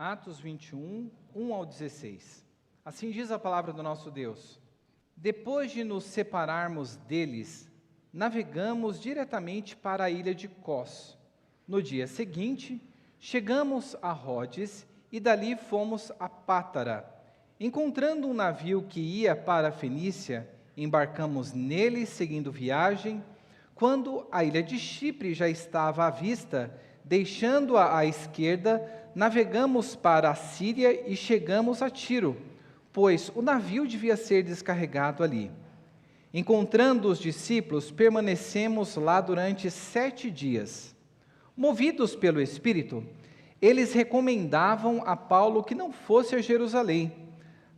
Atos 21, 1 ao 16. Assim diz a palavra do nosso Deus. Depois de nos separarmos deles, navegamos diretamente para a ilha de Cós. No dia seguinte, chegamos a Rodes e dali fomos a Pátara. Encontrando um navio que ia para a Fenícia, embarcamos nele seguindo viagem. Quando a ilha de Chipre já estava à vista, deixando-a à esquerda, navegamos para a Síria e chegamos a Tiro, pois o navio devia ser descarregado ali. Encontrando os discípulos, permanecemos lá durante 7 dias. Movidos pelo Espírito, eles recomendavam a Paulo que não fosse a Jerusalém.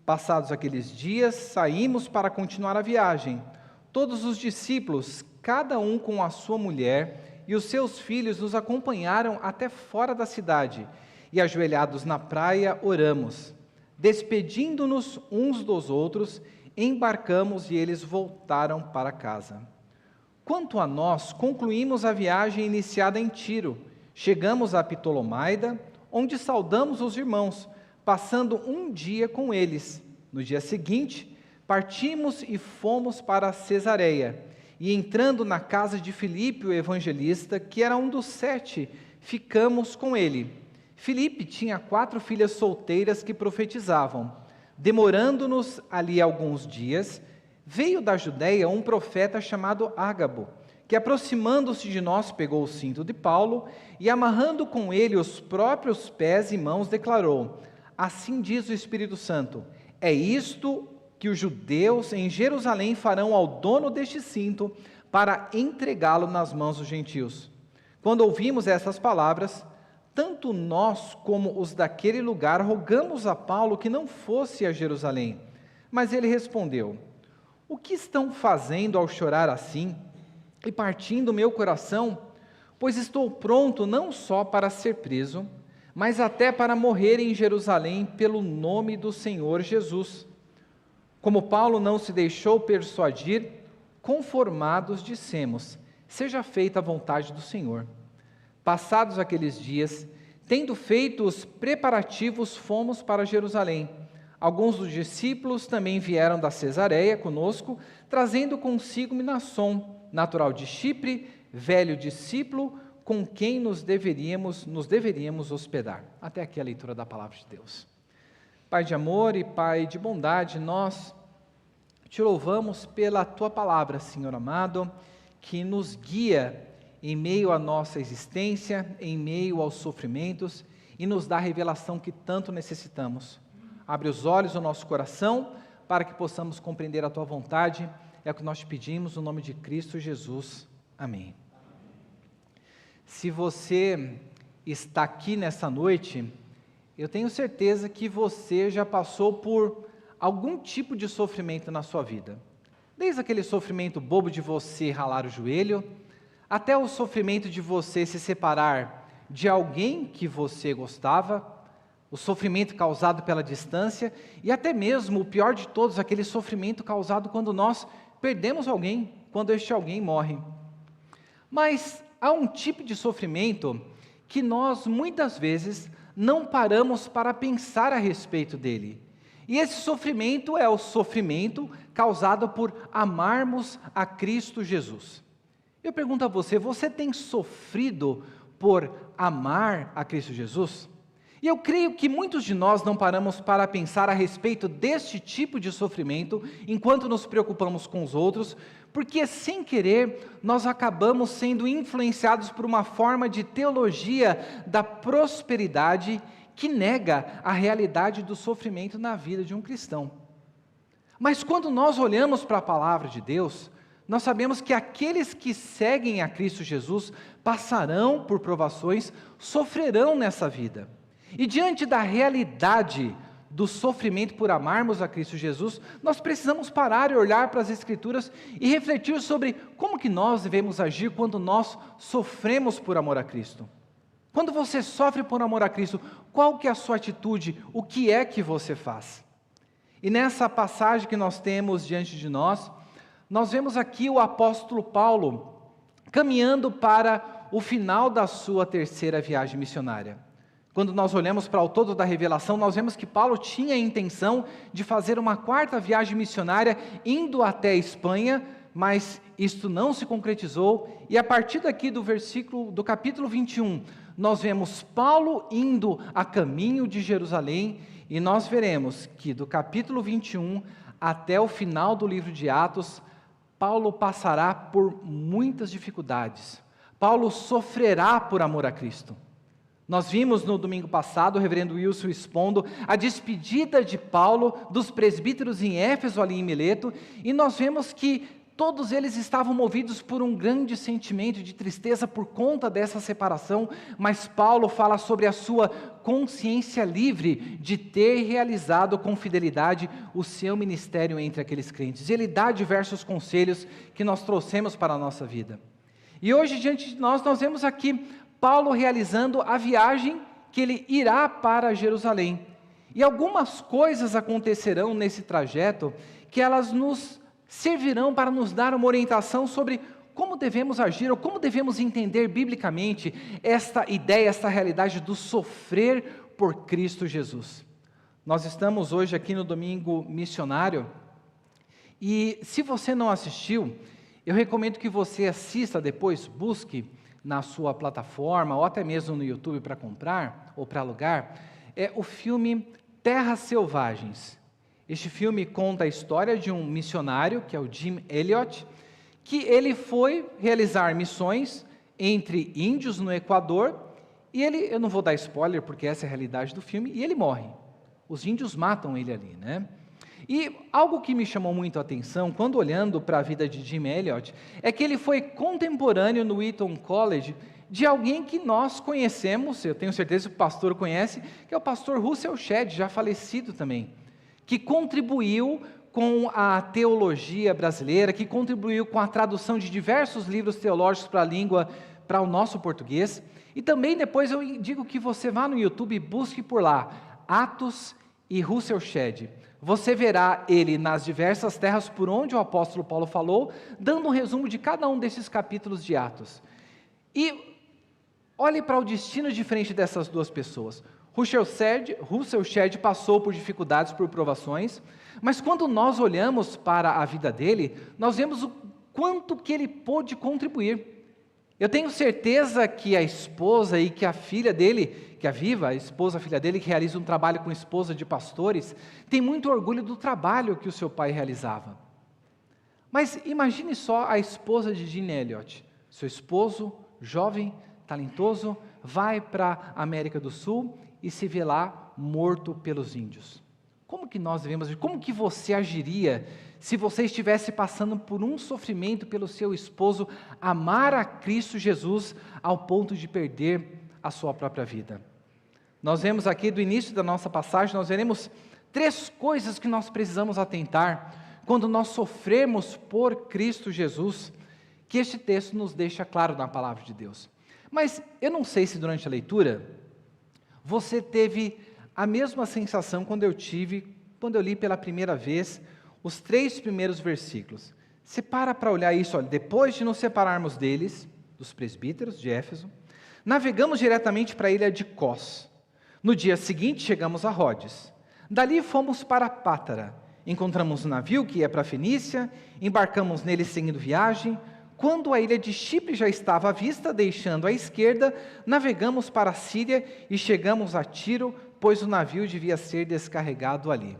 Passados aqueles dias, saímos para continuar a viagem. Todos os discípulos, cada um com a sua mulher e os seus filhos, nos acompanharam até fora da cidade, e ajoelhados na praia, oramos. Despedindo-nos uns dos outros, embarcamos e eles voltaram para casa. Quanto a nós, concluímos a viagem iniciada em Tiro. Chegamos a Ptolomaida, onde saudamos os irmãos, passando um dia com eles. No dia seguinte, partimos e fomos para Cesareia, e entrando na casa de Filipe, o evangelista, que era um dos 7, ficamos com ele. Filipe tinha 4 filhas solteiras que profetizavam. Demorando-nos ali alguns dias, veio da Judéia um profeta chamado Ágabo, que aproximando-se de nós pegou o cinto de Paulo e amarrando com ele os próprios pés e mãos declarou: assim diz o Espírito Santo, é isto que os judeus em Jerusalém farão ao dono deste cinto para entregá-lo nas mãos dos gentios. Quando ouvimos essas palavras, tanto nós como os daquele lugar rogamos a Paulo que não fosse a Jerusalém. Mas ele respondeu: o que estão fazendo ao chorar assim e partindo meu coração? Pois estou pronto não só para ser preso, mas até para morrer em Jerusalém pelo nome do Senhor Jesus. Como Paulo não se deixou persuadir, conformados dissemos: seja feita a vontade do Senhor. Passados aqueles dias, tendo feito os preparativos, fomos para Jerusalém. Alguns dos discípulos também vieram da Cesareia conosco, trazendo consigo Mnasson, natural de Chipre, velho discípulo, com quem nos deveríamos hospedar. Até aqui a leitura da palavra de Deus. Pai de amor e Pai de bondade, nós te louvamos pela Tua palavra, Senhor amado, que nos guia em meio à nossa existência, em meio aos sofrimentos, e nos dá a revelação que tanto necessitamos. Abre os olhos do nosso coração, para que possamos compreender a Tua vontade, é o que nós te pedimos, no nome de Cristo Jesus. Amém. Se você está aqui nessa noite, eu tenho certeza que você já passou por algum tipo de sofrimento na sua vida. Desde aquele sofrimento bobo de você ralar o joelho, até o sofrimento de você se separar de alguém que você gostava, o sofrimento causado pela distância, e até mesmo, o pior de todos, aquele sofrimento causado quando nós perdemos alguém, quando este alguém morre. Mas há um tipo de sofrimento que nós, muitas vezes, não paramos para pensar a respeito dele. E esse sofrimento é o sofrimento causado por amarmos a Cristo Jesus. Eu pergunto a você, você tem sofrido por amar a Cristo Jesus? E eu creio que muitos de nós não paramos para pensar a respeito deste tipo de sofrimento, enquanto nos preocupamos com os outros, porque sem querer nós acabamos sendo influenciados por uma forma de teologia da prosperidade que nega a realidade do sofrimento na vida de um cristão. Mas quando nós olhamos para a palavra de Deus, nós sabemos que aqueles que seguem a Cristo Jesus passarão por provações, sofrerão nessa vida. E diante da realidade do sofrimento por amarmos a Cristo Jesus, nós precisamos parar e olhar para as Escrituras e refletir sobre como que nós devemos agir quando nós sofremos por amor a Cristo. Quando você sofre por amor a Cristo, qual que é a sua atitude? O que é que você faz? E nessa passagem que nós temos diante de nós vemos aqui o apóstolo Paulo caminhando para o final da sua 3ª viagem missionária. Quando nós olhamos para o todo da revelação, nós vemos que Paulo tinha a intenção de fazer uma 4ª viagem missionária indo até a Espanha, mas isto não se concretizou, e a partir daqui do capítulo 21, nós vemos Paulo indo a caminho de Jerusalém, e nós veremos que do capítulo 21 até o final do livro de Atos, Paulo passará por muitas dificuldades, Paulo sofrerá por amor a Cristo. Nós vimos no domingo passado o reverendo Wilson expondo a despedida de Paulo dos presbíteros em Éfeso, ali em Mileto, e nós vemos que todos eles estavam movidos por um grande sentimento de tristeza por conta dessa separação, mas Paulo fala sobre a sua consciência livre de ter realizado com fidelidade o seu ministério entre aqueles crentes. Ele dá diversos conselhos que nós trouxemos para a nossa vida. E hoje, diante de nós vemos aqui Paulo realizando a viagem que ele irá para Jerusalém. E algumas coisas acontecerão nesse trajeto que elas nos servirão para nos dar uma orientação sobre como devemos agir ou como devemos entender biblicamente esta ideia, esta realidade do sofrer por Cristo Jesus. Nós estamos hoje aqui no domingo missionário e se você não assistiu, eu recomendo que você assista depois, busque na sua plataforma ou até mesmo no YouTube para comprar ou para alugar, é o filme Terras Selvagens. Este filme conta a história de um missionário, que é o Jim Elliot, que ele foi realizar missões entre índios no Equador, e eu não vou dar spoiler porque essa é a realidade do filme, e ele morre. Os índios matam ele ali, né? E algo que me chamou muito a atenção, quando olhando para a vida de Jim Elliot, é que ele foi contemporâneo no Eton College de alguém que nós conhecemos, eu tenho certeza que o pastor conhece, que é o pastor Russell Shedd, já falecido também, que contribuiu com a teologia brasileira, que contribuiu com a tradução de diversos livros teológicos para a língua, para o nosso português. E também depois eu digo que você vá no YouTube e busque por lá, Atos e Russell Shedd. Você verá ele nas diversas terras por onde o apóstolo Paulo falou, dando um resumo de cada um desses capítulos de Atos. E olhe para o destino diferente dessas duas pessoas. Russell Shedd passou por dificuldades, por provações, mas quando nós olhamos para a vida dele, nós vemos o quanto que ele pôde contribuir. Eu tenho certeza que a esposa e que a filha dele, que a Viva, a esposa, a filha dele, que realiza um trabalho com esposa de pastores, tem muito orgulho do trabalho que o seu pai realizava. Mas imagine só a esposa de Jim Elliot, seu esposo, jovem, talentoso, vai para a América do Sul e se vê lá morto pelos índios. Como que nós devemos agir? Como que você agiria se você estivesse passando por um sofrimento pelo seu esposo amar a Cristo Jesus ao ponto de perder a sua própria vida? Nós vemos aqui do início da nossa passagem, nós veremos 3 coisas que nós precisamos atentar quando nós sofremos por Cristo Jesus, que este texto nos deixa claro na palavra de Deus. Mas eu não sei se durante a leitura você teve a mesma sensação quando eu tive, quando eu li pela primeira vez os 3 primeiros versículos. Você para olhar isso, olha, depois de nos separarmos deles, dos presbíteros de Éfeso, navegamos diretamente para a ilha de Cós. No dia seguinte chegamos a Rodes. Dali fomos para Pátara. Encontramos um navio que ia para a Fenícia, embarcamos nele seguindo viagem. Quando a ilha de Chipre já estava à vista, deixando à esquerda, navegamos para a Síria e chegamos a Tiro, pois o navio devia ser descarregado ali.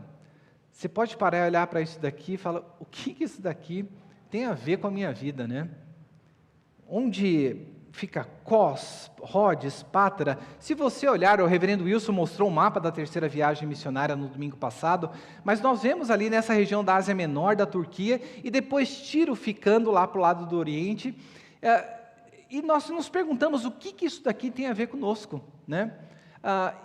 Você pode parar e olhar para isso daqui e falar, o que isso daqui tem a ver com a minha vida, né? Onde fica Cós, Rodes, Pátara? Se você olhar, o reverendo Wilson mostrou o mapa da 3ª viagem missionária no domingo passado, mas nós vemos ali nessa região da Ásia Menor, da Turquia, e depois Tiro ficando lá para o lado do Oriente, e nós nos perguntamos o que isso daqui tem a ver conosco, né?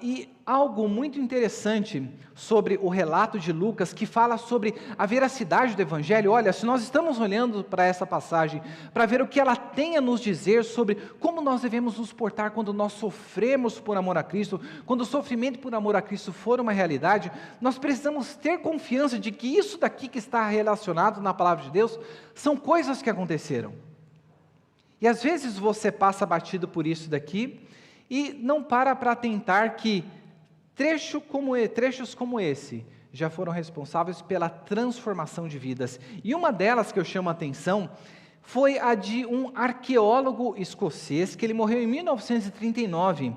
E algo muito interessante sobre o relato de Lucas, que fala sobre a veracidade do Evangelho. Olha, se nós estamos olhando para essa passagem, para ver o que ela tem a nos dizer sobre como nós devemos nos portar quando nós sofremos por amor a Cristo, quando o sofrimento por amor a Cristo for uma realidade, nós precisamos ter confiança de que isso daqui que está relacionado na palavra de Deus, são coisas que aconteceram. E às vezes você passa batido por isso daqui, E não para atentar que trechos como esse já foram responsáveis pela transformação de vidas. E uma delas que eu chamo a atenção foi a de um arqueólogo escocês, que ele morreu em 1939.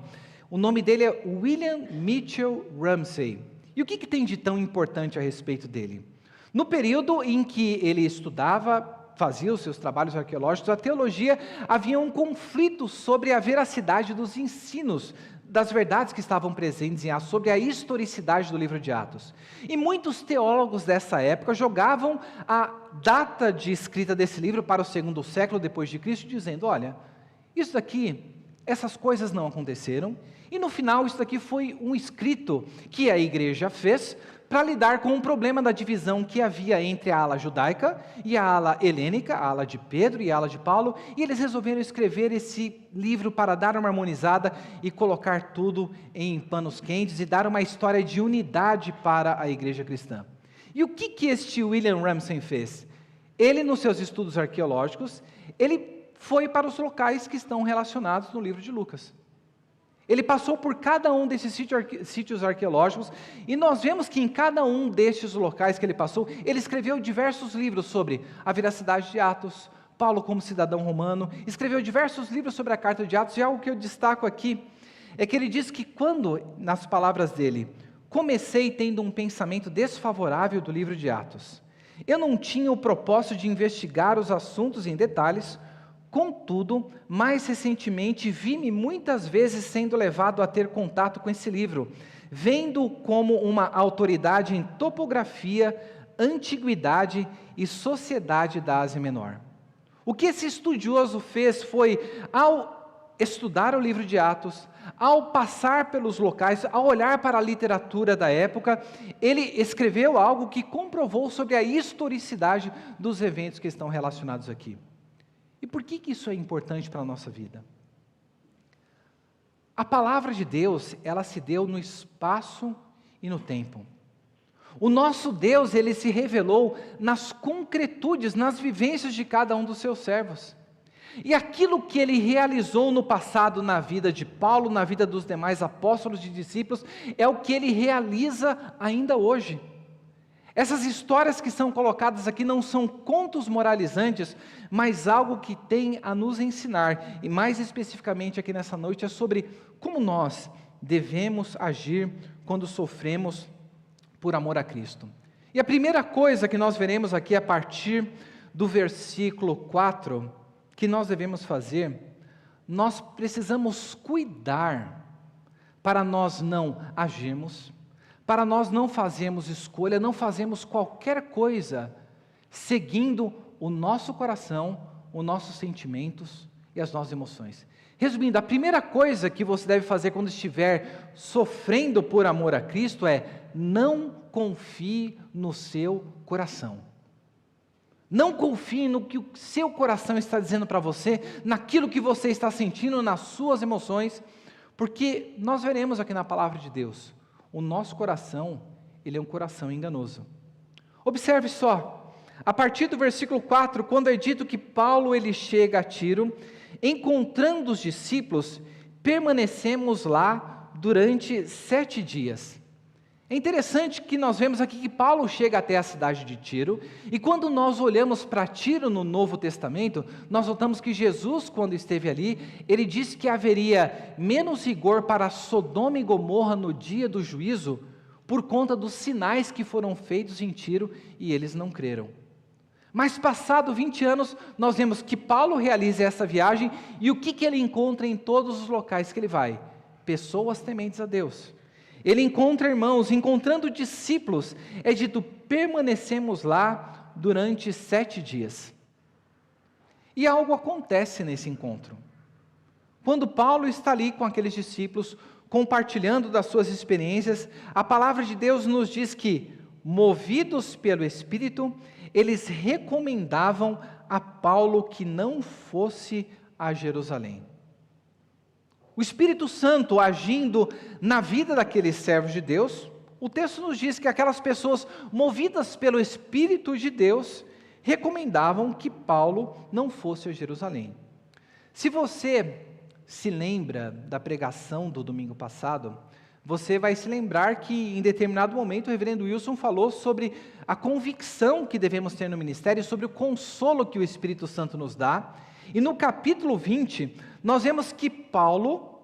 O nome dele é William Mitchell Ramsay. E o que tem de tão importante a respeito dele? No período em que ele estudava, fazia os seus trabalhos arqueológicos, a teologia havia um conflito sobre a veracidade dos ensinos, das verdades que estavam presentes em Atos, sobre a historicidade do livro de Atos. E muitos teólogos dessa época jogavam a data de escrita desse livro para o segundo século depois de Cristo, dizendo, olha, isso daqui, essas coisas não aconteceram, e no final isso daqui foi um escrito que a igreja fez para lidar com o problema da divisão que havia entre a ala judaica e a ala helênica, a ala de Pedro e a ala de Paulo, e eles resolveram escrever esse livro para dar uma harmonizada e colocar tudo em panos quentes e dar uma história de unidade para a igreja cristã. E o que este William Ramsay fez? Ele, nos seus estudos arqueológicos, ele foi para os locais que estão relacionados no livro de Lucas. Ele passou por cada um desses sítios arqueológicos, e nós vemos que em cada um destes locais que ele passou, ele escreveu diversos livros sobre a veracidade de Atos, Paulo como cidadão romano, escreveu diversos livros sobre a carta de Atos, e algo que eu destaco aqui, é que ele diz que quando, nas palavras dele, comecei tendo um pensamento desfavorável do livro de Atos, eu não tinha o propósito de investigar os assuntos em detalhes. Contudo, mais recentemente, vi-me muitas vezes sendo levado a ter contato com esse livro, vendo-o como uma autoridade em topografia, antiguidade e sociedade da Ásia Menor. O que esse estudioso fez foi, ao estudar o livro de Atos, ao passar pelos locais, ao olhar para a literatura da época, ele escreveu algo que comprovou sobre a historicidade dos eventos que estão relacionados aqui. E por que isso é importante para a nossa vida? A palavra de Deus, ela se deu no espaço e no tempo. O nosso Deus, ele se revelou nas concretudes, nas vivências de cada um dos seus servos. E aquilo que ele realizou no passado na vida de Paulo, na vida dos demais apóstolos e discípulos, é o que ele realiza ainda hoje. Essas histórias que são colocadas aqui não são contos moralizantes, mas algo que tem a nos ensinar, e mais especificamente aqui nessa noite, é sobre como nós devemos agir quando sofremos por amor a Cristo. E a primeira coisa que nós veremos aqui a partir do versículo 4, que nós devemos fazer, nós precisamos cuidar para nós não agirmos, para nós não fazermos escolha, não fazermos qualquer coisa seguindo o nosso coração, os nossos sentimentos e as nossas emoções. Resumindo, a primeira coisa que você deve fazer quando estiver sofrendo por amor a Cristo é: não confie no seu coração. Não confie no que o seu coração está dizendo para você, naquilo que você está sentindo, nas suas emoções, porque nós veremos aqui na palavra de Deus, o nosso coração, ele é um coração enganoso. Observe só, a partir do versículo 4, quando é dito que Paulo ele chega a Tiro, encontrando os discípulos, permanecemos lá durante 7 dias. É interessante que nós vemos aqui que Paulo chega até a cidade de Tiro, e quando nós olhamos para Tiro no Novo Testamento, nós notamos que Jesus, quando esteve ali, ele disse que haveria menos rigor para Sodoma e Gomorra no dia do juízo, por conta dos sinais que foram feitos em Tiro, e eles não creram. Mas passado 20 anos, nós vemos que Paulo realiza essa viagem, e o que ele encontra em todos os locais que ele vai? Pessoas tementes a Deus. Ele encontra irmãos, encontrando discípulos, é dito, permanecemos lá durante 7 dias. E algo acontece nesse encontro. Quando Paulo está ali com aqueles discípulos, compartilhando das suas experiências, a palavra de Deus nos diz que, movidos pelo Espírito, eles recomendavam a Paulo que não fosse a Jerusalém. O Espírito Santo agindo na vida daqueles servos de Deus, o texto nos diz que aquelas pessoas movidas pelo Espírito de Deus recomendavam que Paulo não fosse a Jerusalém. Se você se lembra da pregação do domingo passado, você vai se lembrar que em determinado momento o reverendo Wilson falou sobre a convicção que devemos ter no ministério, sobre o consolo que o Espírito Santo nos dá. E no capítulo 20, nós vemos que Paulo,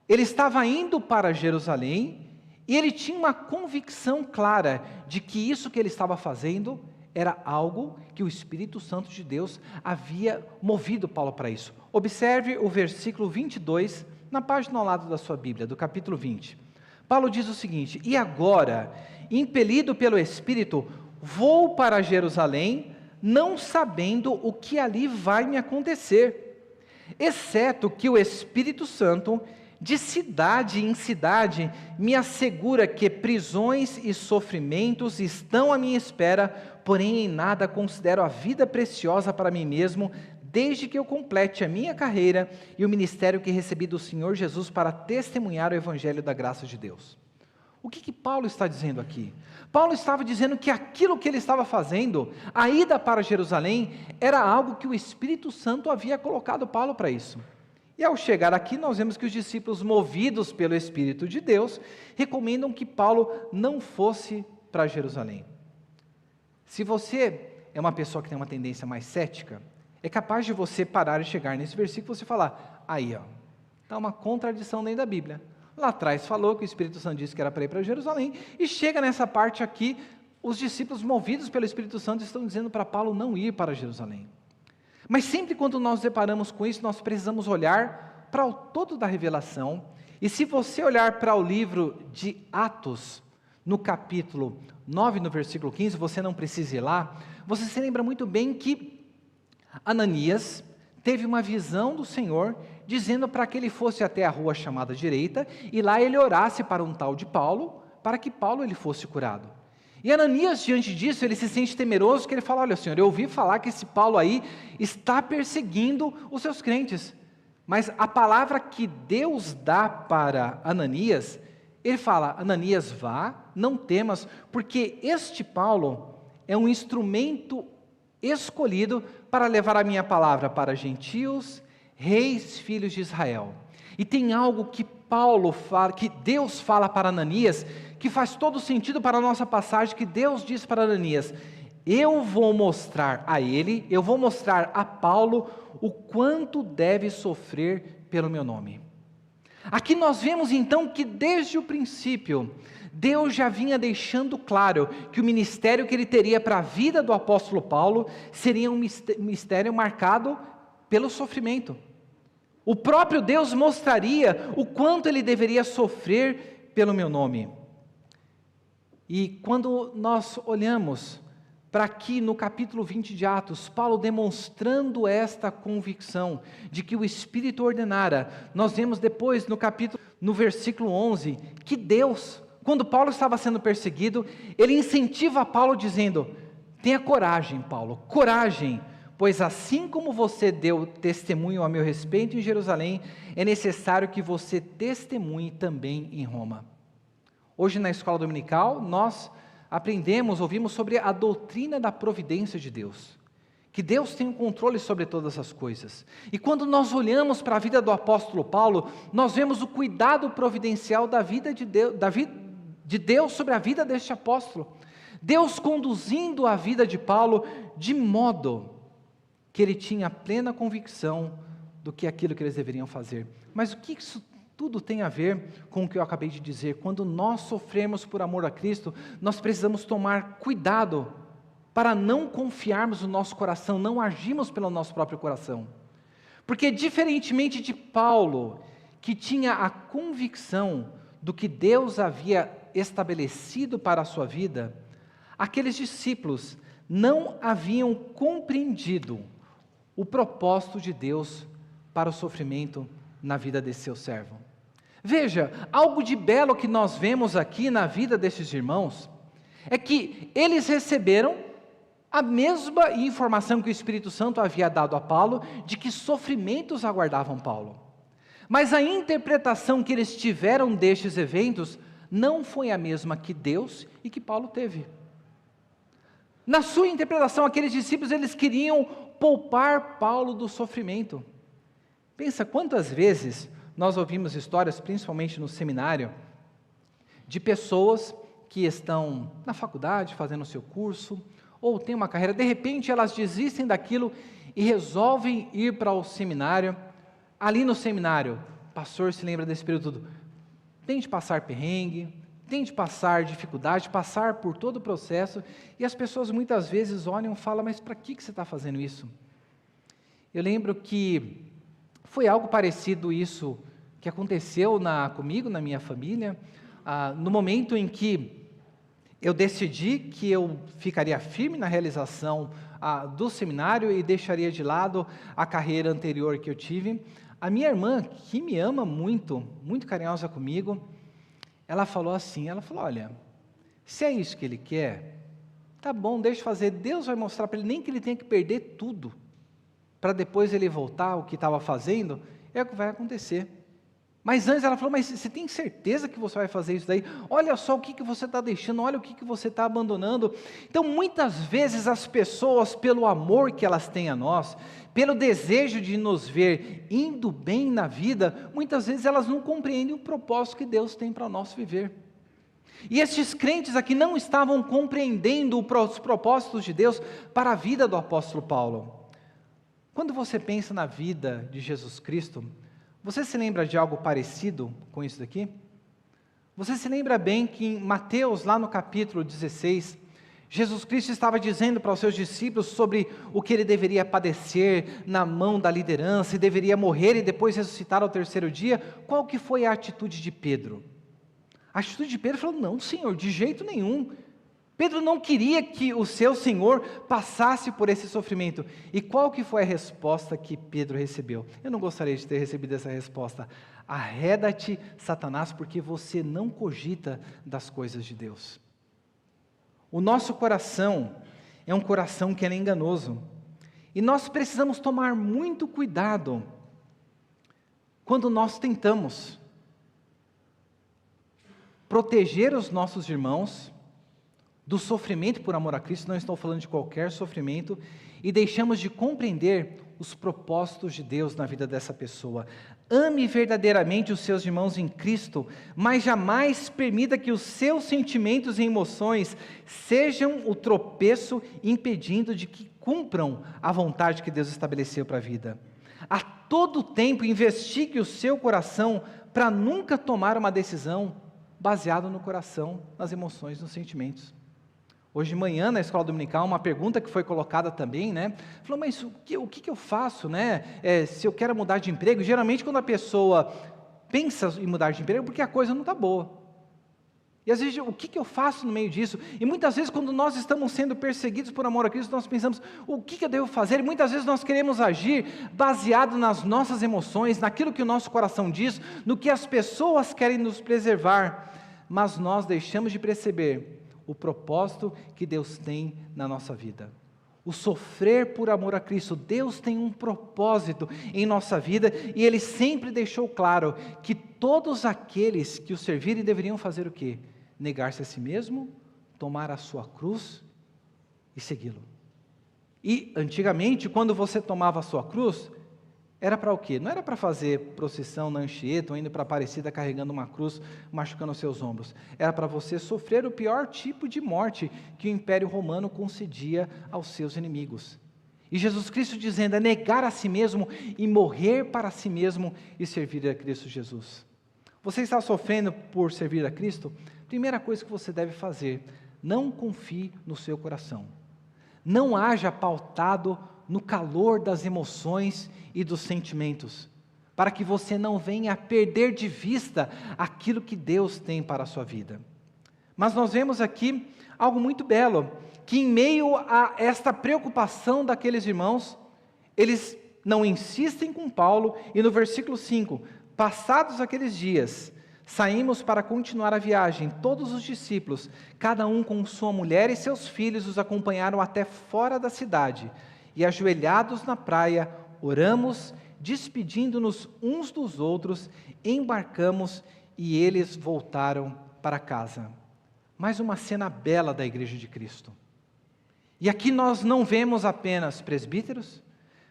ele estava indo para Jerusalém e ele tinha uma convicção clara de que isso que ele estava fazendo era algo que o Espírito Santo de Deus havia movido Paulo para isso. Observe o versículo 22, na página ao lado da sua Bíblia, do capítulo 20. Paulo diz o seguinte: e agora, impelido pelo Espírito, vou para Jerusalém, não sabendo o que ali vai me acontecer, exceto que o Espírito Santo, de cidade em cidade, me assegura que prisões e sofrimentos estão à minha espera, porém em nada considero a vida preciosa para mim mesmo, desde que eu complete a minha carreira e o ministério que recebi do Senhor Jesus para testemunhar o Evangelho da graça de Deus. O que Paulo está dizendo aqui? Paulo estava dizendo que aquilo que ele estava fazendo, a ida para Jerusalém, era algo que o Espírito Santo havia colocado Paulo para isso. E ao chegar aqui, nós vemos que os discípulos, movidos pelo Espírito de Deus, recomendam que Paulo não fosse para Jerusalém. Se você é uma pessoa que tem uma tendência mais cética, é capaz de você parar e chegar nesse versículo e você falar, aí ó, está uma contradição dentro da Bíblia. Lá atrás falou que o Espírito Santo disse que era para ir para Jerusalém, e chega nessa parte aqui, os discípulos movidos pelo Espírito Santo estão dizendo para Paulo não ir para Jerusalém. Mas sempre quando nós nos deparamos com isso, nós precisamos olhar para o todo da revelação, e se você olhar para o livro de Atos, no capítulo 9, no versículo 15, você não precisa ir lá, você se lembra muito bem que Ananias teve uma visão do Senhor, dizendo para que ele fosse até a rua chamada direita, e lá ele orasse para um tal de Paulo, para que Paulo ele fosse curado. E Ananias, diante disso, ele se sente temeroso, que ele fala, olha Senhor, eu ouvi falar que esse Paulo aí está perseguindo os seus crentes, mas a palavra que Deus dá para Ananias, ele fala, Ananias vá, não temas, porque este Paulo é um instrumento escolhido para levar a minha palavra para gentios, reis, filhos de Israel. E tem algo que Paulo fala, que Deus fala para Ananias, que faz todo sentido para a nossa passagem, que Deus diz para Ananias, eu vou mostrar a ele, eu vou mostrar a Paulo o quanto deve sofrer pelo meu nome. Aqui nós vemos então que desde o princípio, Deus já vinha deixando claro que o ministério que ele teria para a vida do apóstolo Paulo seria um ministério marcado pelo sofrimento. O próprio Deus mostraria o quanto ele deveria sofrer pelo meu nome. E quando nós olhamos para aqui no capítulo 20 de Atos, Paulo demonstrando esta convicção de que o Espírito ordenara, nós vemos depois no versículo 11, que Deus, quando Paulo estava sendo perseguido, ele incentiva Paulo dizendo, tenha coragem Paulo, coragem, pois assim como você deu testemunho a meu respeito em Jerusalém, é necessário que você testemunhe também em Roma. Hoje na escola dominical, nós ouvimos sobre a doutrina da providência de Deus, que Deus tem o controle sobre todas as coisas. E quando nós olhamos para a vida do apóstolo Paulo, nós vemos o cuidado providencial da vida de Deus sobre a vida deste apóstolo. Deus conduzindo a vida de Paulo de modo que ele tinha plena convicção do que aquilo que eles deveriam fazer. Mas o que isso tudo tem a ver com o que eu acabei de dizer? Quando nós sofremos por amor a Cristo, nós precisamos tomar cuidado para não confiarmos no nosso coração, não agirmos pelo nosso próprio coração. Porque diferentemente de Paulo, que tinha a convicção do que Deus havia estabelecido para a sua vida, aqueles discípulos não haviam compreendido o propósito de Deus para o sofrimento na vida desse seu servo. Veja, algo de belo que nós vemos aqui na vida desses irmãos, é que eles receberam a mesma informação que o Espírito Santo havia dado a Paulo, de que sofrimentos aguardavam Paulo. Mas a interpretação que eles tiveram destes eventos, não foi a mesma que Deus e que Paulo teve. Na sua interpretação, aqueles discípulos, eles queriam poupar Paulo do sofrimento. Pensa quantas vezes nós ouvimos histórias, principalmente no seminário, de pessoas que estão na faculdade, fazendo o seu curso, ou têm uma carreira, de repente elas desistem daquilo e resolvem ir para o seminário. Ali no seminário, o pastor se lembra desse período todo, tente passar perrengue, tente passar dificuldade, passar por todo o processo, e as pessoas muitas vezes olham e falam, mas para que você está fazendo isso? Eu lembro que foi algo parecido isso que aconteceu comigo, na minha família, no momento em que eu decidi que eu ficaria firme na realização do seminário e deixaria de lado a carreira anterior que eu tive. A minha irmã, que me ama muito, muito carinhosa comigo, ela falou assim, olha, se é isso que ele quer, tá bom, deixa eu fazer, Deus vai mostrar para ele, nem que ele tenha que perder tudo, para depois ele voltar ao que estava fazendo, é o que vai acontecer. Mas antes ela falou, mas você tem certeza que você vai fazer isso daí? Olha só o que você está deixando, olha o que você está abandonando. Então muitas vezes as pessoas, pelo amor que elas têm a nós, pelo desejo de nos ver indo bem na vida, muitas vezes elas não compreendem o propósito que Deus tem para o nosso viver. E estes crentes aqui não estavam compreendendo os propósitos de Deus para a vida do apóstolo Paulo. Quando você pensa na vida de Jesus Cristo, você se lembra de algo parecido com isso daqui? Você se lembra bem que em Mateus, lá no capítulo 16, Jesus Cristo estava dizendo para os seus discípulos sobre o que ele deveria padecer na mão da liderança, e deveria morrer e depois ressuscitar ao terceiro dia. Qual que foi a atitude de Pedro? A atitude de Pedro falou, não, Senhor, de jeito nenhum. Pedro não queria que o seu Senhor passasse por esse sofrimento. E qual que foi a resposta que Pedro recebeu? Eu não gostaria de ter recebido essa resposta. Arreda-te, Satanás, porque você não cogita das coisas de Deus. O nosso coração é um coração que é enganoso. E nós precisamos tomar muito cuidado quando nós tentamos proteger os nossos irmãos do sofrimento por amor a Cristo, não estou falando de qualquer sofrimento, e deixamos de compreender os propósitos de Deus na vida dessa pessoa. Ame verdadeiramente os seus irmãos em Cristo, mas jamais permita que os seus sentimentos e emoções sejam o tropeço impedindo de que cumpram a vontade que Deus estabeleceu para a vida. A todo tempo investigue o seu coração para nunca tomar uma decisão baseada no coração, nas emoções, nos sentimentos. Hoje de manhã, na escola dominical, uma pergunta que foi colocada também, falou, mas o que eu faço, se eu quero mudar de emprego? Geralmente quando a pessoa pensa em mudar de emprego, porque a coisa não está boa. E às vezes, o que eu faço no meio disso? E muitas vezes quando nós estamos sendo perseguidos por amor a Cristo, nós pensamos, o que eu devo fazer? E muitas vezes nós queremos agir baseado nas nossas emoções, naquilo que o nosso coração diz, no que as pessoas querem nos preservar, mas nós deixamos de perceber o propósito que Deus tem na nossa vida. O sofrer por amor a Cristo, Deus tem um propósito em nossa vida, e Ele sempre deixou claro que todos aqueles que o servirem deveriam fazer o quê? Negar-se a si mesmo, tomar a sua cruz e segui-lo. E antigamente, quando você tomava a sua cruz, era para o quê? Não era para fazer procissão na Anchieta, ou indo para Aparecida carregando uma cruz, machucando os seus ombros. Era para você sofrer o pior tipo de morte que o Império Romano concedia aos seus inimigos. E Jesus Cristo dizendo, é negar a si mesmo e morrer para si mesmo e servir a Cristo Jesus. Você está sofrendo por servir a Cristo? Primeira coisa que você deve fazer, não confie no seu coração. Não haja pautado no calor das emoções e dos sentimentos, para que você não venha a perder de vista aquilo que Deus tem para a sua vida. Mas nós vemos aqui algo muito belo, que em meio a esta preocupação daqueles irmãos, eles não insistem com Paulo, e no versículo 5, passados aqueles dias, saímos para continuar a viagem, todos os discípulos, cada um com sua mulher e seus filhos, os acompanharam até fora da cidade, e ajoelhados na praia, oramos, despedindo-nos uns dos outros, embarcamos e eles voltaram para casa. Mais uma cena bela da Igreja de Cristo. E aqui nós não vemos apenas presbíteros,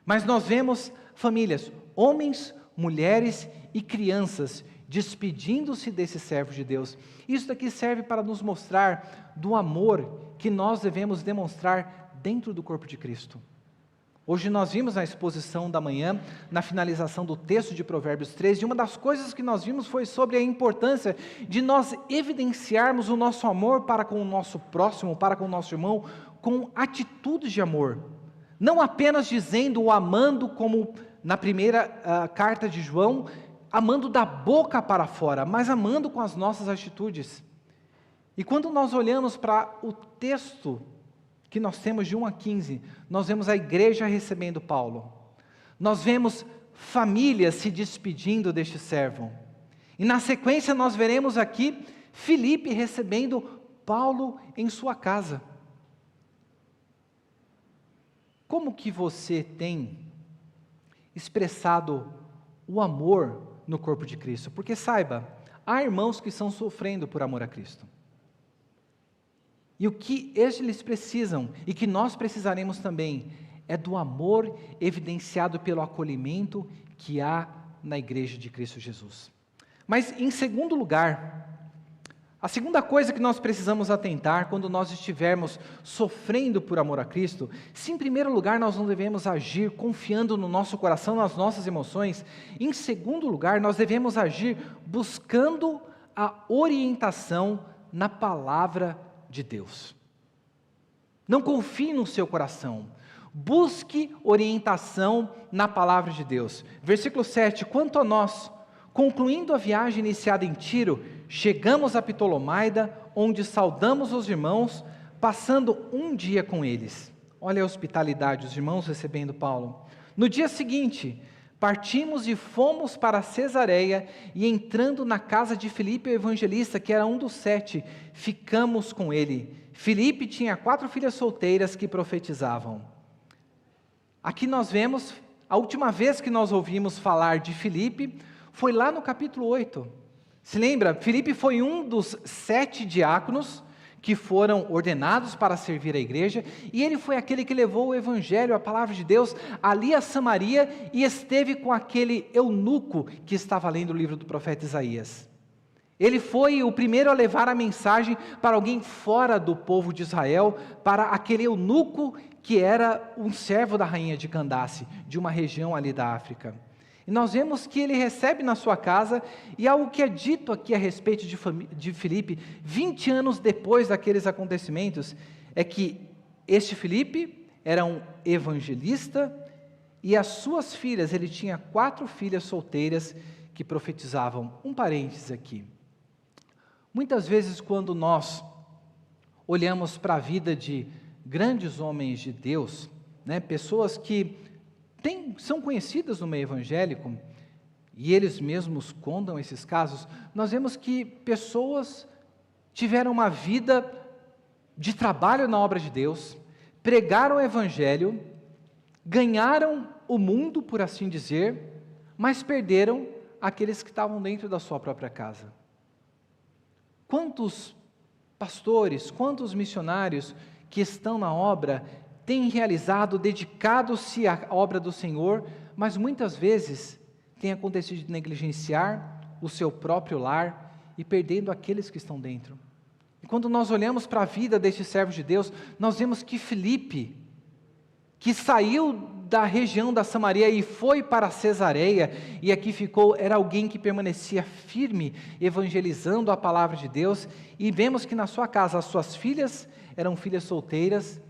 mas nós vemos famílias, homens mulheres e crianças despedindo-se desse servo de Deus. Isso daqui serve para nos mostrar do amor que nós devemos demonstrar dentro do corpo de Cristo. Hoje nós vimos na exposição da manhã, na finalização do texto de Provérbios 13, e uma das coisas que nós vimos foi sobre a importância de nós evidenciarmos o nosso amor para com o nosso próximo, para com o nosso irmão, com atitudes de amor. Não apenas dizendo o amando como na primeira carta de João, amando da boca para fora, mas amando com as nossas atitudes. E quando nós olhamos para o texto que nós temos de 1 a 15, nós vemos a igreja recebendo Paulo. Nós vemos famílias se despedindo deste servo. E na sequência nós veremos aqui Filipe recebendo Paulo em sua casa. Como que você tem expressado o amor no corpo de Cristo? Porque saiba, há irmãos que estão sofrendo por amor a Cristo. E o que eles precisam, e que nós precisaremos também, é do amor evidenciado pelo acolhimento que há na igreja de Cristo Jesus. Mas, em segundo lugar, a segunda coisa que nós precisamos atentar quando nós estivermos sofrendo por amor a Cristo, se em primeiro lugar nós não devemos agir confiando no nosso coração, nas nossas emoções, em segundo lugar nós devemos agir buscando a orientação na palavra de Deus. Não confie no seu coração, busque orientação na palavra de Deus. Versículo 7, quanto a nós, concluindo a viagem iniciada em Tiro, chegamos a Ptolomaida, onde saudamos os irmãos, passando um dia com eles. Olha a hospitalidade, os irmãos recebendo Paulo. No dia seguinte, partimos e fomos para Cesareia, e entrando na casa de Filipe, o evangelista, que era um dos 7, ficamos com ele. Filipe tinha 4 filhas solteiras que profetizavam. Aqui nós vemos, a última vez que nós ouvimos falar de Filipe, foi lá no capítulo 8. Se lembra? Filipe foi um dos 7 diáconos que foram ordenados para servir a igreja, e ele foi aquele que levou o evangelho, a palavra de Deus, ali a Samaria, e esteve com aquele eunuco que estava lendo o livro do profeta Isaías. Ele foi o primeiro a levar a mensagem para alguém fora do povo de Israel, para aquele eunuco que era um servo da rainha de Candace, de uma região ali da África. E nós vemos que ele recebe na sua casa, e algo que é dito aqui a respeito de Filipe, 20 anos depois daqueles acontecimentos, é que este Filipe era um evangelista, e as suas filhas, ele tinha 4 filhas solteiras que profetizavam. Um parênteses aqui. Muitas vezes quando nós olhamos para a vida de grandes homens de Deus, pessoas que são conhecidas no meio evangélico, e eles mesmos contam esses casos, nós vemos que pessoas tiveram uma vida de trabalho na obra de Deus, pregaram o evangelho, ganharam o mundo, por assim dizer, mas perderam aqueles que estavam dentro da sua própria casa. Quantos pastores, quantos missionários que estão na obra têm realizado, dedicado-se à obra do Senhor, mas muitas vezes tem acontecido de negligenciar o seu próprio lar e perdendo aqueles que estão dentro. E quando nós olhamos para a vida deste servo de Deus, nós vemos que Filipe, que saiu da região da Samaria e foi para Cesareia, e aqui ficou, era alguém que permanecia firme, evangelizando a palavra de Deus, e vemos que na sua casa as suas filhas eram filhas solteiras,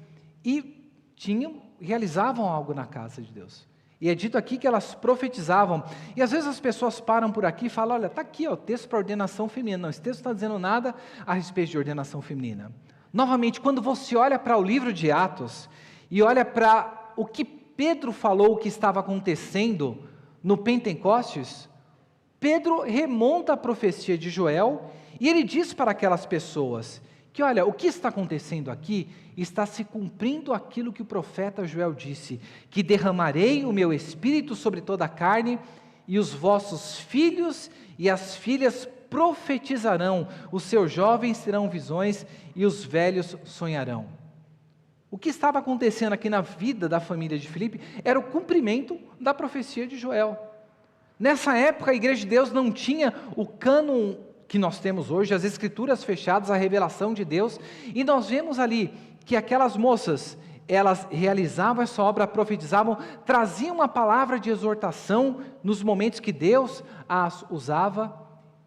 e realizavam algo na casa de Deus. E é dito aqui que elas profetizavam. E às vezes as pessoas param por aqui e falam, olha, está aqui o texto para ordenação feminina. Não, esse texto não está dizendo nada a respeito de ordenação feminina. Novamente, quando você olha para o livro de Atos, e olha para o que Pedro falou que estava acontecendo no Pentecostes, Pedro remonta a profecia de Joel, e ele diz para aquelas pessoas que, olha, o que está acontecendo aqui está se cumprindo aquilo que o profeta Joel disse, que derramarei o meu espírito sobre toda a carne, e os vossos filhos e as filhas profetizarão, os seus jovens terão visões e os velhos sonharão. O que estava acontecendo aqui na vida da família de Filipe era o cumprimento da profecia de Joel. Nessa época, a Igreja de Deus não tinha o cânon que nós temos hoje, as escrituras fechadas, a revelação de Deus, e nós vemos ali que aquelas moças, elas realizavam essa obra, profetizavam, traziam uma palavra de exortação nos momentos que Deus as usava,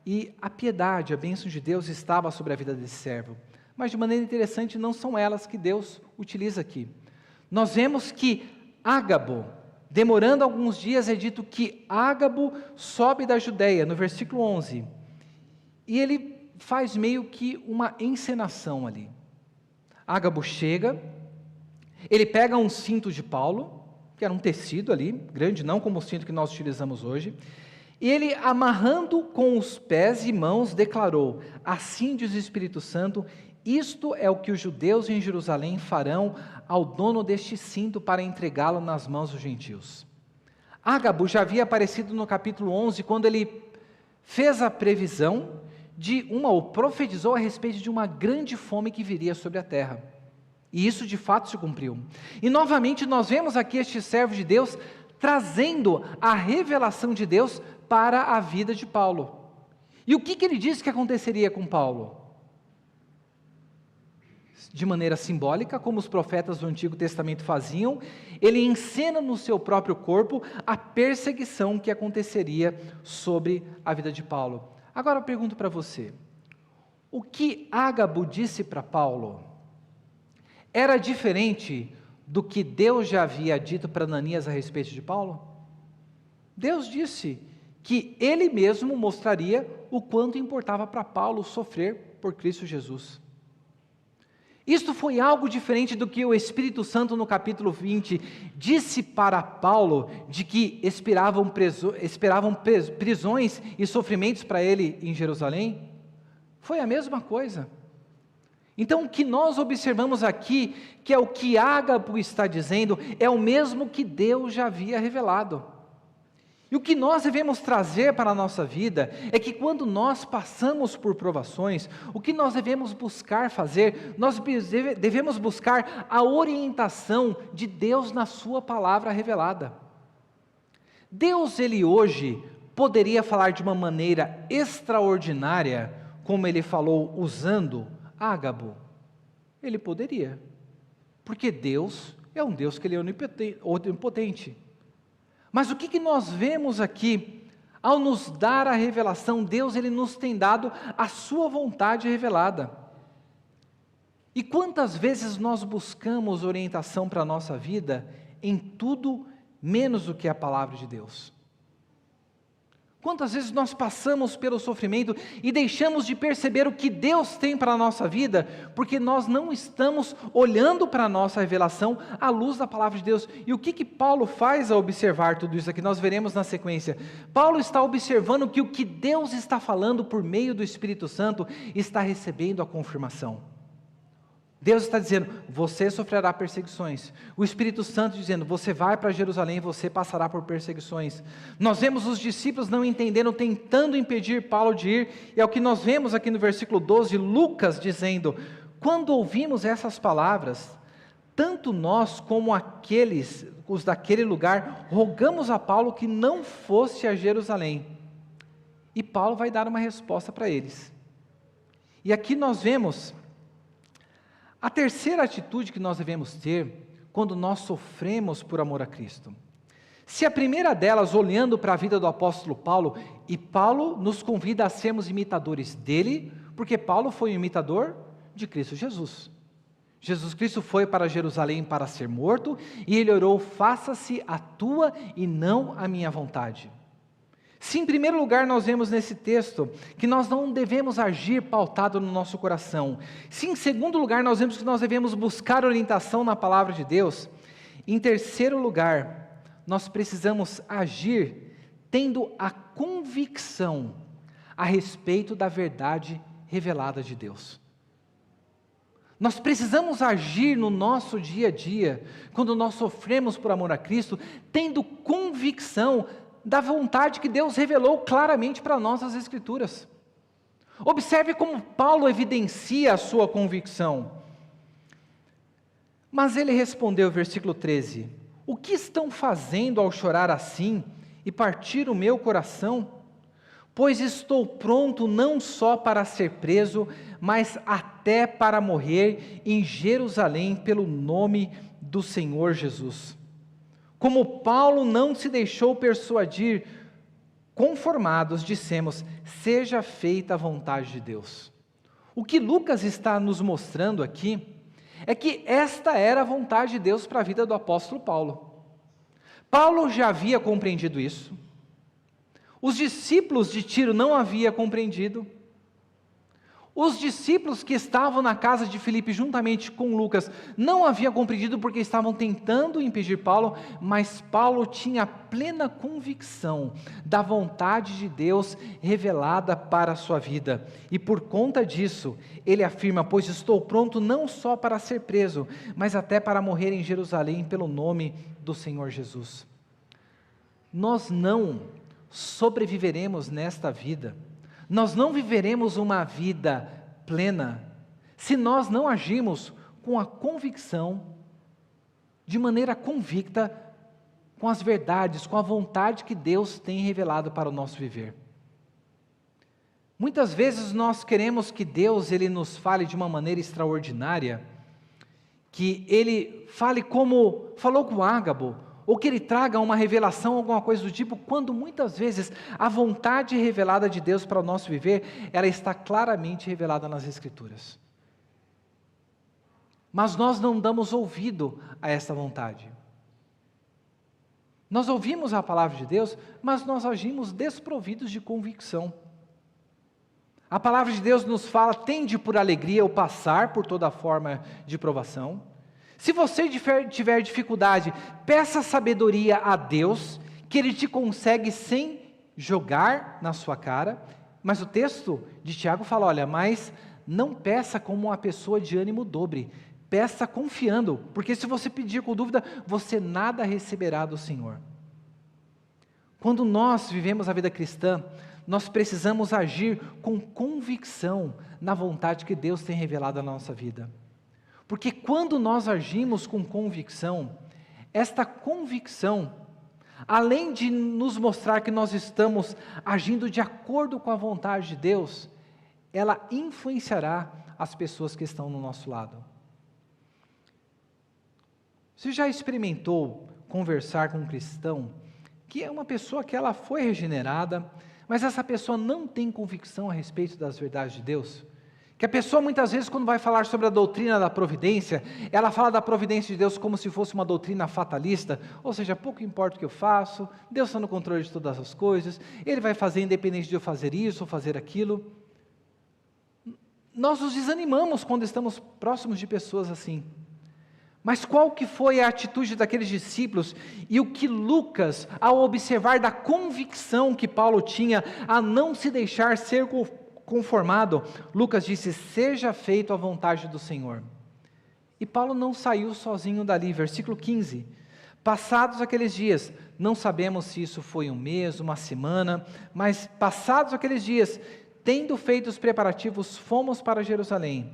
e a piedade, a bênção de Deus estava sobre a vida desse servo. Mas de maneira interessante, não são elas que Deus utiliza aqui. Nós vemos que Ágabo, demorando alguns dias, é dito que Ágabo sobe da Judeia, no versículo 11, e ele faz meio que uma encenação ali. Ágabo chega, ele pega um cinto de Paulo, que era um tecido ali, grande, não como o cinto que nós utilizamos hoje, e ele, amarrando com os pés e mãos, declarou: assim diz o Espírito Santo, isto é o que os judeus em Jerusalém farão ao dono deste cinto para entregá-lo nas mãos dos gentios. Ágabo já havia aparecido no capítulo 11, quando ele fez a previsão ou profetizou a respeito de uma grande fome que viria sobre a terra. E isso de fato se cumpriu. E novamente nós vemos aqui este servo de Deus trazendo a revelação de Deus para a vida de Paulo. E o que ele disse que aconteceria com Paulo? De maneira simbólica, como os profetas do Antigo Testamento faziam, ele encena no seu próprio corpo a perseguição que aconteceria sobre a vida de Paulo. Agora eu pergunto para você, o que Ágabo disse para Paulo era diferente do que Deus já havia dito para Ananias a respeito de Paulo? Deus disse que Ele mesmo mostraria o quanto importava para Paulo sofrer por Cristo Jesus. Isto foi algo diferente do que o Espírito Santo no capítulo 20 disse para Paulo, de que esperavam prisões e sofrimentos para ele em Jerusalém. Foi a mesma coisa. Então o que nós observamos aqui, que é o que Ágabo está dizendo, é o mesmo que Deus já havia revelado. E o que nós devemos trazer para a nossa vida é que quando nós passamos por provações, o que nós devemos buscar fazer, nós devemos buscar a orientação de Deus na sua palavra revelada. Deus, Ele hoje, poderia falar de uma maneira extraordinária, como Ele falou usando Ágabo. Ele poderia, porque Deus é um Deus que Ele é onipotente. Mas o que nós vemos aqui, ao nos dar a revelação, Deus Ele nos tem dado a sua vontade revelada. E quantas vezes nós buscamos orientação para a nossa vida em tudo menos do que a palavra de Deus? Quantas vezes nós passamos pelo sofrimento e deixamos de perceber o que Deus tem para a nossa vida, porque nós não estamos olhando para a nossa revelação à luz da palavra de Deus. E o que Paulo faz ao observar tudo isso aqui? Nós veremos na sequência. Paulo está observando que o que Deus está falando por meio do Espírito Santo está recebendo a confirmação. Deus está dizendo, você sofrerá perseguições. O Espírito Santo dizendo, você vai para Jerusalém, você passará por perseguições. Nós vemos os discípulos não entendendo, tentando impedir Paulo de ir, e é o que nós vemos aqui no versículo 12, Lucas dizendo, quando ouvimos essas palavras, tanto nós como os daquele lugar, rogamos a Paulo que não fosse a Jerusalém. E Paulo vai dar uma resposta para eles. E aqui nós vemos a terceira atitude que nós devemos ter quando nós sofremos por amor a Cristo. Se a primeira delas, olhando para a vida do apóstolo Paulo, e Paulo nos convida a sermos imitadores dele, porque Paulo foi um imitador de Cristo Jesus. Jesus Cristo foi para Jerusalém para ser morto, e ele orou, faça-se a tua e não a minha vontade. Se em primeiro lugar nós vemos nesse texto que nós não devemos agir pautado no nosso coração, se em segundo lugar nós vemos que nós devemos buscar orientação na palavra de Deus, em terceiro lugar nós precisamos agir tendo a convicção a respeito da verdade revelada de Deus. Nós precisamos agir no nosso dia a dia, quando nós sofremos por amor a Cristo, tendo convicção da vontade que Deus revelou claramente para nós nas Escrituras. Observe como Paulo evidencia a sua convicção. Mas ele respondeu, versículo 13, o que estão fazendo ao chorar assim e partir o meu coração? Pois estou pronto não só para ser preso, mas até para morrer em Jerusalém pelo nome do Senhor Jesus. Como Paulo não se deixou persuadir, conformados, dissemos, seja feita a vontade de Deus. O que Lucas está nos mostrando aqui é que esta era a vontade de Deus para a vida do apóstolo Paulo. Paulo já havia compreendido isso. Os discípulos de Tiro não haviam compreendido. Os discípulos que estavam na casa de Filipe juntamente com Lucas não haviam compreendido porque estavam tentando impedir Paulo, mas Paulo tinha plena convicção da vontade de Deus revelada para a sua vida. E por conta disso, ele afirma, pois estou pronto não só para ser preso, mas até para morrer em Jerusalém pelo nome do Senhor Jesus. Nós não sobreviveremos nesta vida, nós não viveremos uma vida plena, se nós não agirmos com a convicção, de maneira convicta, com as verdades, com a vontade que Deus tem revelado para o nosso viver. Muitas vezes nós queremos que Deus ele nos fale de uma maneira extraordinária, que Ele fale como falou com Ágabo, ou que Ele traga uma revelação, alguma coisa do tipo, quando muitas vezes a vontade revelada de Deus para o nosso viver, ela está claramente revelada nas Escrituras. Mas nós não damos ouvido a essa vontade. Nós ouvimos a palavra de Deus, mas nós agimos desprovidos de convicção. A palavra de Deus nos fala, tende por alegria o passar por toda forma de provação. Se você tiver dificuldade, peça sabedoria a Deus, que Ele te consegue sem jogar na sua cara. Mas o texto de Tiago fala, olha, mas não peça como uma pessoa de ânimo dobre, peça confiando, porque se você pedir com dúvida, você nada receberá do Senhor. Quando nós vivemos a vida cristã, nós precisamos agir com convicção na vontade que Deus tem revelado na nossa vida. Porque quando nós agimos com convicção, esta convicção, além de nos mostrar que nós estamos agindo de acordo com a vontade de Deus, ela influenciará as pessoas que estão no nosso lado. Você já experimentou conversar com um cristão, que é uma pessoa que ela foi regenerada, mas essa pessoa não tem convicção a respeito das verdades de Deus? Que a pessoa muitas vezes quando vai falar sobre a doutrina da providência, ela fala da providência de Deus como se fosse uma doutrina fatalista, ou seja, pouco importa o que eu faço, Deus está no controle de todas as coisas, Ele vai fazer independente de eu fazer isso ou fazer aquilo. Nós nos desanimamos quando estamos próximos de pessoas assim. Mas qual que foi a atitude daqueles discípulos e o que Lucas, ao observar da convicção que Paulo tinha a não se deixar ser conformado, Lucas disse, seja feito a vontade do Senhor. E Paulo não saiu sozinho dali, versículo 15, passados aqueles dias, não sabemos se isso foi um mês, uma semana, mas passados aqueles dias, tendo feito os preparativos, fomos para Jerusalém.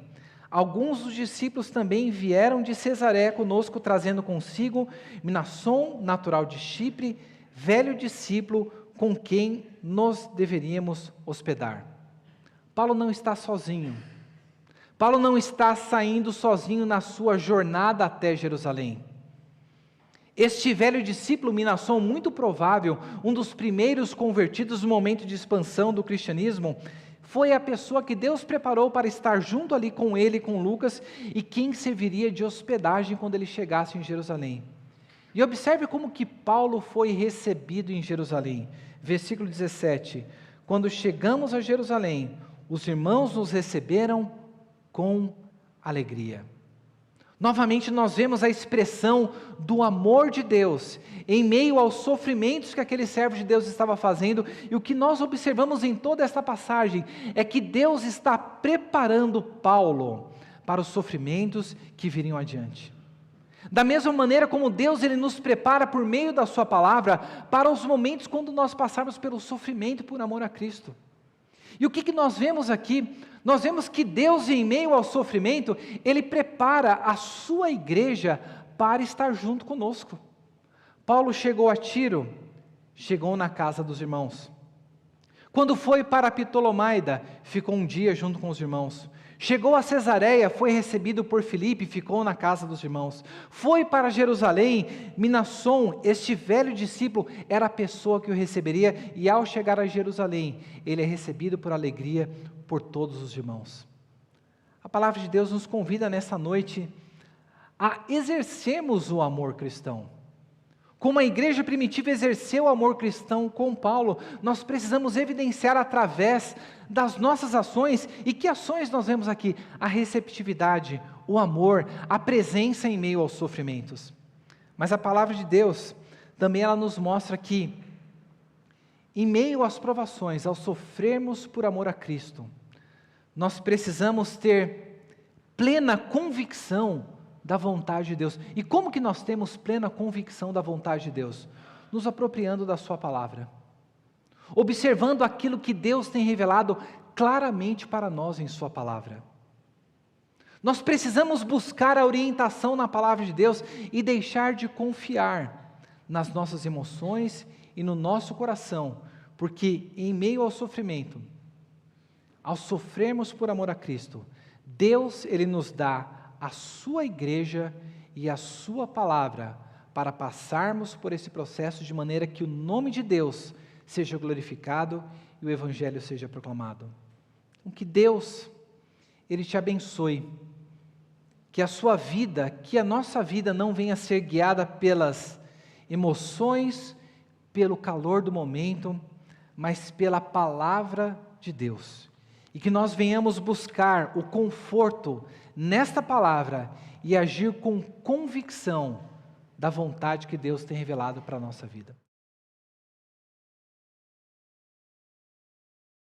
Alguns dos discípulos também vieram de Cesareia conosco, trazendo consigo Mnasson, natural de Chipre, velho discípulo com quem nos deveríamos hospedar. Paulo não está sozinho. Paulo não está saindo sozinho na sua jornada até Jerusalém. Este velho discípulo Mnasson, muito provável, um dos primeiros convertidos no momento de expansão do cristianismo, foi a pessoa que Deus preparou para estar junto ali com ele, com Lucas, e quem serviria de hospedagem quando ele chegasse em Jerusalém. E observe como que Paulo foi recebido em Jerusalém. Versículo 17, quando chegamos a Jerusalém, os irmãos nos receberam com alegria. Novamente nós vemos a expressão do amor de Deus, em meio aos sofrimentos que aquele servo de Deus estava fazendo, e o que nós observamos em toda esta passagem, é que Deus está preparando Paulo para os sofrimentos que viriam adiante. Da mesma maneira como Deus ele nos prepara por meio da sua palavra, para os momentos quando nós passarmos pelo sofrimento por amor a Cristo. E o que nós vemos aqui? Nós vemos que Deus, em meio ao sofrimento, Ele prepara a sua igreja para estar junto conosco. Paulo chegou a Tiro, chegou na casa dos irmãos. Quando foi para Ptolomaida, ficou um dia junto com os irmãos. Chegou a Cesareia, foi recebido por Filipe, ficou na casa dos irmãos. Foi para Jerusalém, Minasson, este velho discípulo, era a pessoa que o receberia, e ao chegar a Jerusalém, ele é recebido por alegria por todos os irmãos. A palavra de Deus nos convida nessa noite a exercermos o amor cristão. Como a igreja primitiva exerceu o amor cristão com Paulo, nós precisamos evidenciar através das nossas ações. E que ações nós vemos aqui? A receptividade, o amor, a presença em meio aos sofrimentos. Mas a palavra de Deus também ela nos mostra que, em meio às provações, ao sofrermos por amor a Cristo, nós precisamos ter plena convicção da vontade de Deus. E como que nós temos plena convicção da vontade de Deus? Nos apropriando da sua palavra, observando aquilo que Deus tem revelado claramente para nós em sua palavra. Nós precisamos buscar a orientação na palavra de Deus e deixar de confiar nas nossas emoções e no nosso coração, porque em meio ao sofrimento, ao sofrermos por amor a Cristo, Deus ele nos dá a sua igreja e a sua palavra para passarmos por esse processo de maneira que o nome de Deus seja glorificado e o evangelho seja proclamado. Então, que Deus ele te abençoe, que a sua vida, que a nossa vida não venha a ser guiada pelas emoções, pelo calor do momento, mas pela palavra de Deus. E que nós venhamos buscar o conforto nesta palavra e agir com convicção da vontade que Deus tem revelado para a nossa vida.